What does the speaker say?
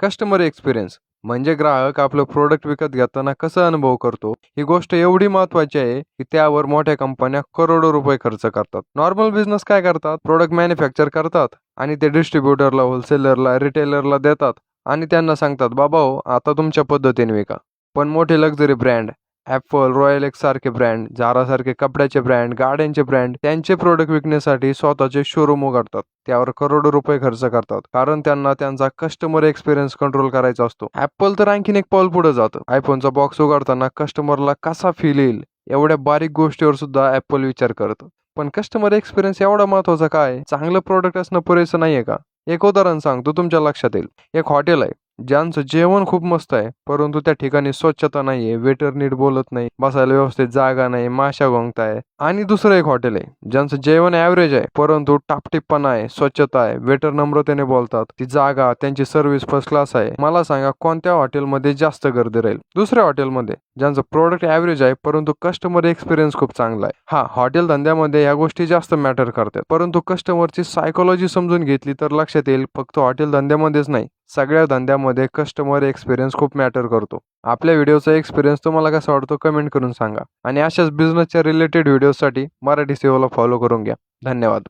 Customer experience म्हणजे ग्राहक आपलं प्रोडक्ट विकत घेताना कसा अनुभव करतो, ही गोष्ट एवढी महत्त्वाची आहे की त्यावर मोठ्या कंपन्या करोडो रुपये खर्च करतात. नॉर्मल बिझनेस काय करतात? प्रोडक्ट मॅन्युफॅक्चर करतात आणि ते डिस्ट्रीब्युटरला, होलसेलरला, रिटेलरला देतात आणि त्यांना सांगतात, बाबा हो, आता तुमच्या पद्धतीने विका. पण मोठे luxury brand, Apple, royal x सारखे ब्रँड, झारा सारखे कपड्याचे ब्रँड, गाड्यांचे ब्रँड त्यांचे प्रोडक्ट विकण्यासाठी स्वतःचे शोरूम उघडतात. त्यावर करोडो रुपये खर्च करतात, कारण त्यांना त्यांचा कस्टमर एक्सपिरियन्स कंट्रोल करायचा असतो. ॲपल तर आणखीन एक पाऊल पुढे जातं. आयफोनचा बॉक्स उघडताना कस्टमरला कसा फील येईल एवढ्या बारीक गोष्टीवर सुद्धा ॲपल विचार करतं. पण कस्टमर एक्सपिरियन्स एवढा महत्त्वाचा काय? चांगलं प्रोडक्ट असणं पुरेसं नाहीये का? एक उदाहरण सांगतो, तुमच्या लक्षात येईल. एक हॉटेल आहे ज्यांचं जेवण खूप मस्त आहे, परंतु त्या ठिकाणी स्वच्छता नाहीये, वेटर नीट बोलत नाही, बसायला व्यवस्थित जागा नाही, माशा गोंगताय. आणि दुसरं एक हॉटेल आहे ज्यांचं जेवण ॲव्हरेज आहे, परंतु टापटिप्पणा आहे, स्वच्छता आहे, वेटर नम्रतेने बोलतात, ती जागा, त्यांची सर्व्हिस फर्स्ट क्लास आहे. मला सांगा, कोणत्या हॉटेलमध्ये जास्त गर्दी राहील? दुसऱ्या हॉटेलमध्ये ज्यांचं प्रोडक्ट ॲव्हरेज आहे, परंतु कस्टमर एक्सपिरियन्स खूप चांगला आहे. हा, हॉटेल धंद्यामध्ये या गोष्टी जास्त मॅटर करतात, परंतु कस्टमरची सायकोलॉजी समजून घेतली तर लक्षात येईल, फक्त हॉटेल धंद्यामध्येच नाही, सगळ्या धंद्यामध्ये कस्टमर एक्सपिरियन्स खूप मॅटर करतो. आपल्या व्हिडिओचा एक्सपिरियन्स तुम्हाला कसा वाटतो कमेंट करून सांगा आणि अशाच बिझनेसच्या रिलेटेड व्हिडिओसाठी मराठी सेवाला फॉलो करून घ्या. धन्यवाद.